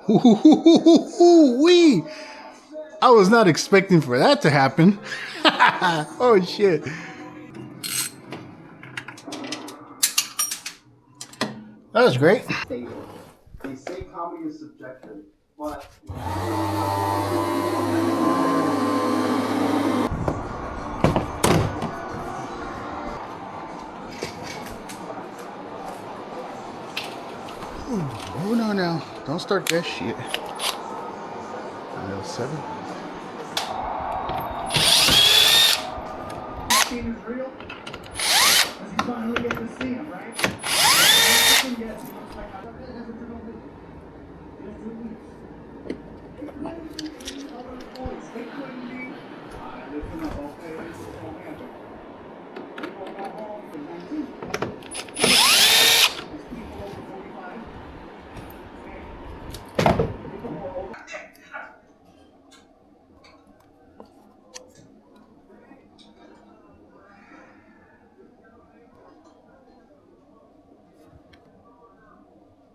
Wee! I was not expecting for that to happen. Oh shit. That was great. They say comedy is subjective, but Hold on now. Don't start that shit. Level 7. is real. Because you finally get to see him, right? Yes, he looks like I don't know. It's 2 weeks. It couldn't be any other voice. It couldn't be. Listen up, okay? This is gonna happen. We're gonna go home for 19. There's people over 45.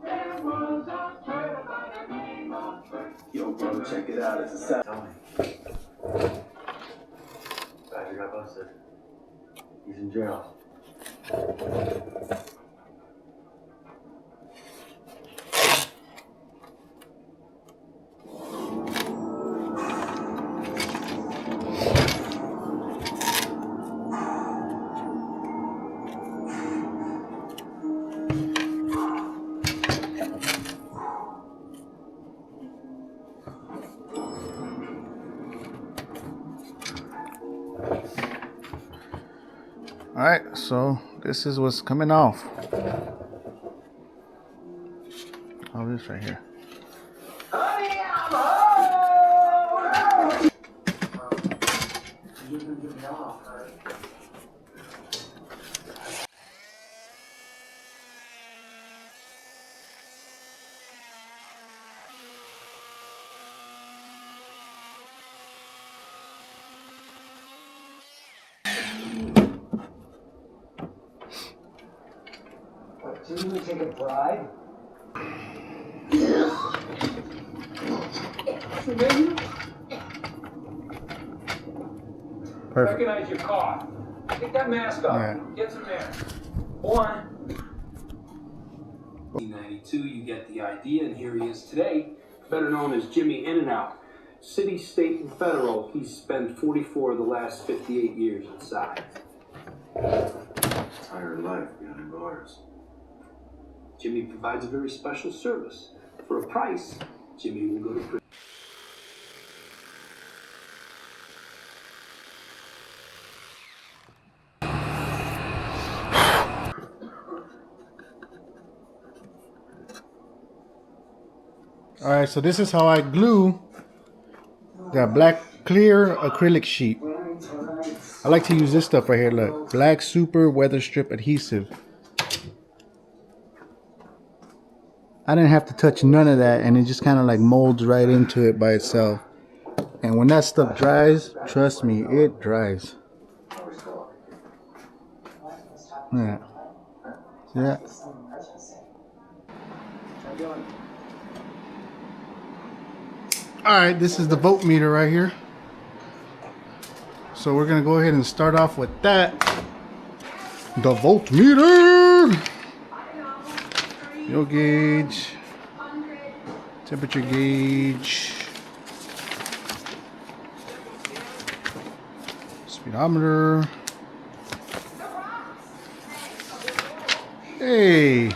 People who are over. Yo, brother, check it out. It's a set. Tell me. Badger got busted. He's in jail. Alright, so this is what's coming off. All this right here. Didn't you take a bribe? Perfect. Recognize your car. Take that mask off. Yeah. Get some air. One. 1992, you get the idea, and here he is today, better known as Jimmy In and Out. City, state, and federal, he's spent 44 of the last 58 years inside. Entire life behind bars. Jimmy provides a very special service. For a price, Jimmy will go to prison. Alright, so this is how I glue that black clear acrylic sheet. I like to use this stuff right here, look. Black super weather strip adhesive. I didn't have to touch none of that, and it just kind of like molds right into it by itself. And when that stuff dries, trust me, it dries. Yeah. See that? Alright, this is the voltmeter right here. So we're going to go ahead and start off with that. The voltmeter! Fuel gauge. Temperature gauge. Speedometer. Hey!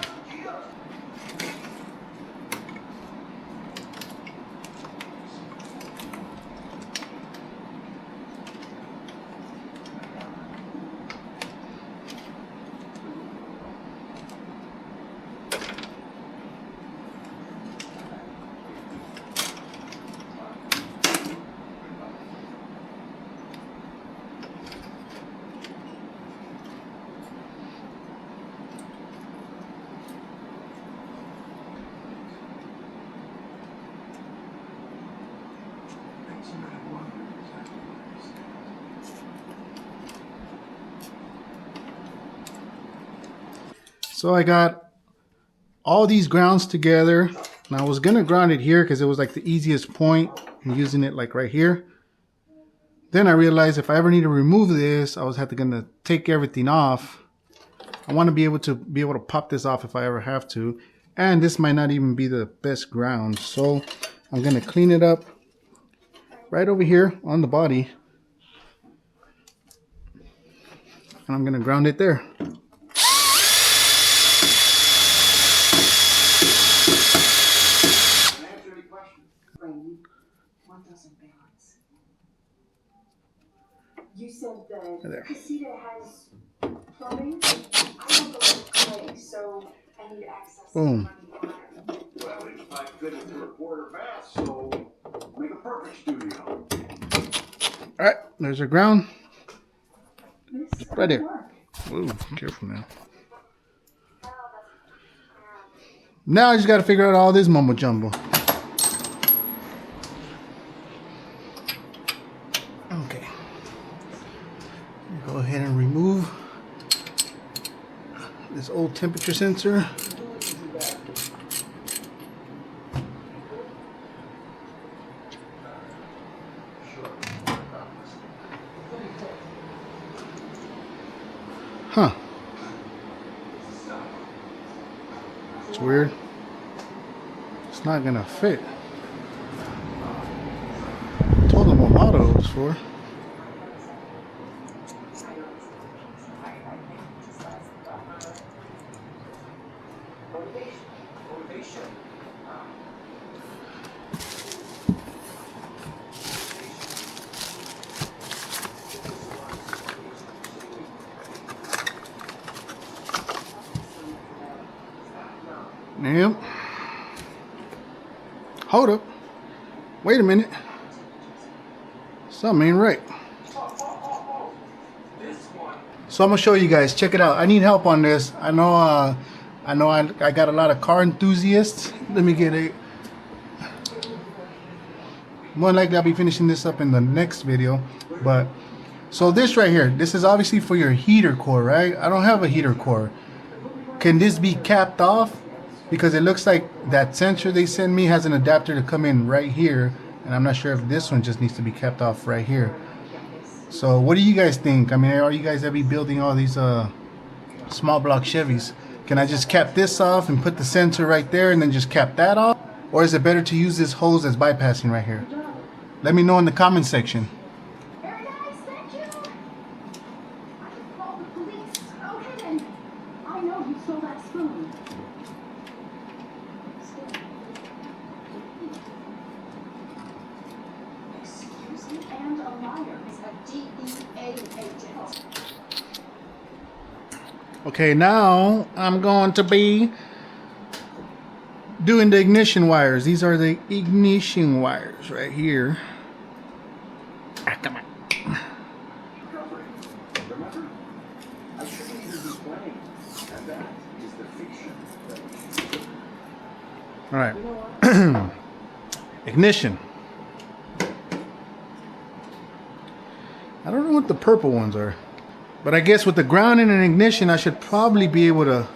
So I got all these grounds together. Now I was gonna ground it here because it was like the easiest point. I'm using it like right here. Then I realized if I ever need to remove this, I was gonna take everything off. I want to be able to pop this off if I ever have to. And this might not even be the best ground. So I'm gonna clean it up right over here on the body. And I'm gonna ground it there. What doesn't balance? You said the casita has plumbing. I don't go to clay, so I need access to Boom. running water. Well, it's pipe fitted to a quarter bath, so make a perfect studio. Alright, there's our ground. This Right there. work. Ooh, careful now. Now I just gotta figure out all this mumbo jumbo. Okay. Go ahead and remove this old temperature sensor. Huh. It's weird. It's not gonna fit. I told them what model it was for. Yep. Hold up. Wait a minute. Something ain't right. So I'm gonna show you guys. Check it out. I need help on this. I know I got a lot of car enthusiasts. Let me get it. More likely I'll be finishing this up in the next video. But so this right here, this is obviously for your heater core, right? I don't have a heater core. Can this be capped off? Because it looks like that sensor they sent me has an adapter to come in right here, and I'm not sure if this one just needs to be capped off right here. So what do you guys think? I mean, are you guys ever building all these small block Chevys? Can I just cap this off and put the sensor right there and then just cap that off? Or is it better to use this hose that's bypassing right here? Let me know in the comment section. Very nice, thank you. I can call the police. Okay then. I know you stole that spoon. Excuse me, and a liar is a DEA agent. Okay, now I'm going to be doing the ignition wires. These are the ignition wires right here. Ah, come on. Remember? I shouldn't use this plane. And that is the fiction. All right. Ignition. I don't know what the purple ones are. But I guess with the grounding and ignition, I should probably be able to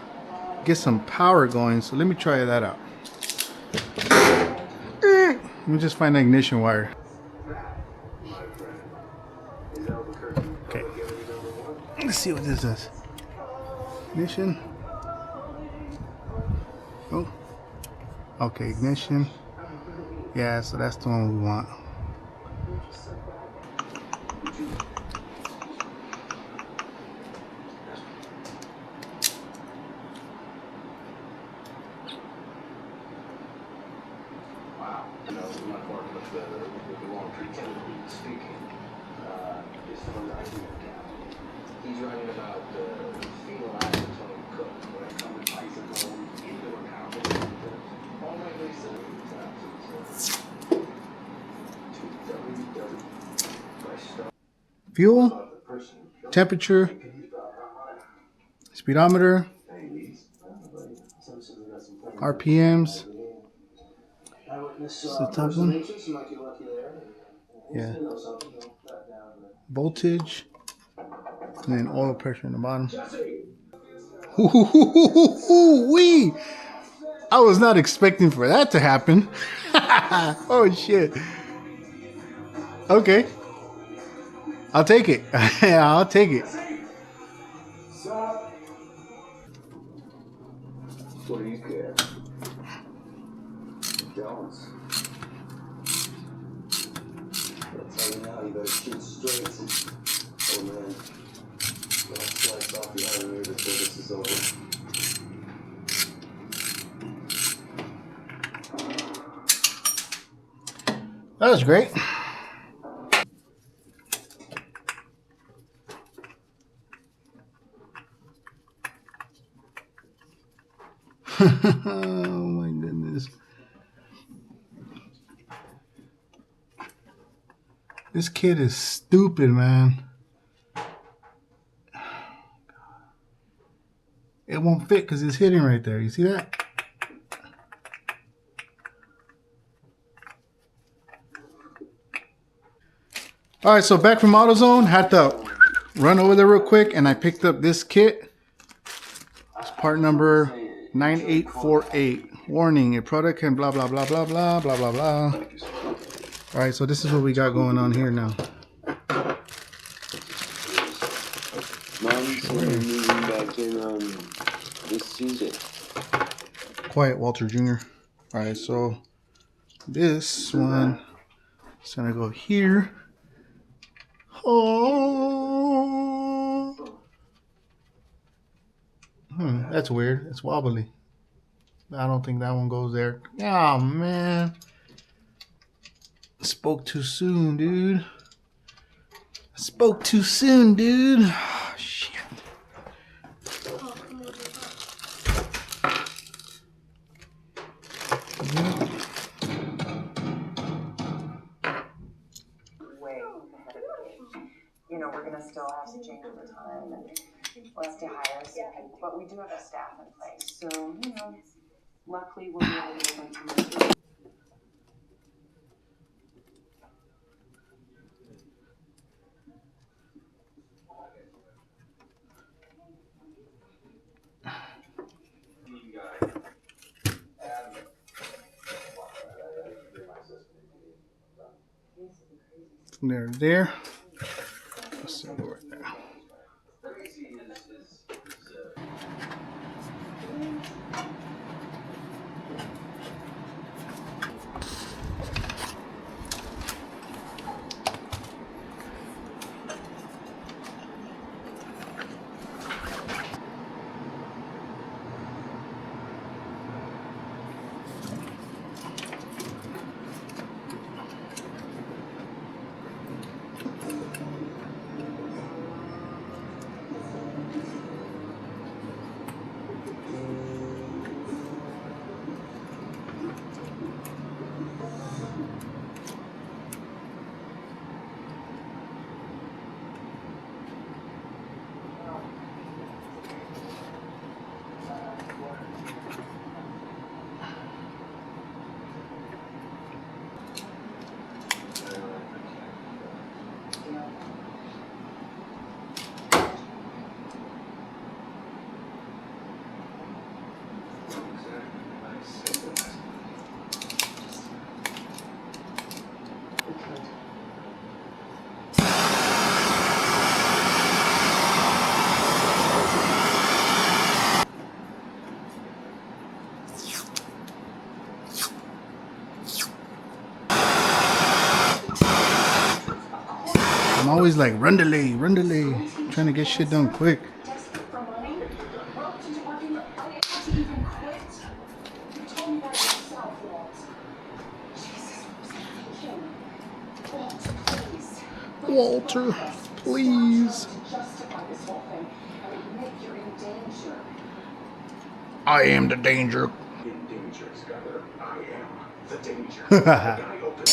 get some power going. So let me try that out. Let me just find the ignition wire. Okay. Let's see what this is. Ignition. Oh. Okay, ignition. Yeah, so that's the one we want. You know, my part with the wrong pretend speaking is from the idea account. He's writing about fetal acetone cook when it comes to isotone, indoor compound, all my research Fuel, temperature, speedometer, RPMs. This is the top one. Yeah. Voltage. And then oil pressure in the bottom. Wee! I was not expecting for that to happen. Oh shit. Okay. I'll take it. Yeah, I'll take it. What do you care? Don't. I'll tell you now, you better shoot straight. Oh man, I'll slice off the iron ear before this is over. That was great. Oh my goodness. This kid is stupid, man. It won't fit because it's hitting right there. You see that? All right, so back from AutoZone, had to run over there real quick, and I picked up this kit. It's part number 9848. Warning, a product can blah, blah, blah, blah, blah, blah, blah, blah. All right, so this is what we got going on here now. Mom's moving back in this Tuesday. Quiet, Walter Jr. All right, so this one is gonna go here. Oh, that's weird. It's wobbly. I don't think that one goes there. Oh man, spoke too soon, dude. Spoke too soon, dude. Oh, shit. Way ahead of the game. You know, we're gonna still have to change over time and let's to hire some people, but we do have a staff in place. So, you know, luckily we'll be able to move into There. Let's see over there. I'm always like, run delay, trying to get shit done quick. Desperate for money? Roped into working, unable to even quit? You told me that yourself, Walt. Jesus, what was I thinking? Walt, please. Walter, please. Stop trying to justify this whole thing and admit you're in danger. I am the danger. In danger, Skyler. I am the danger. The guy opened.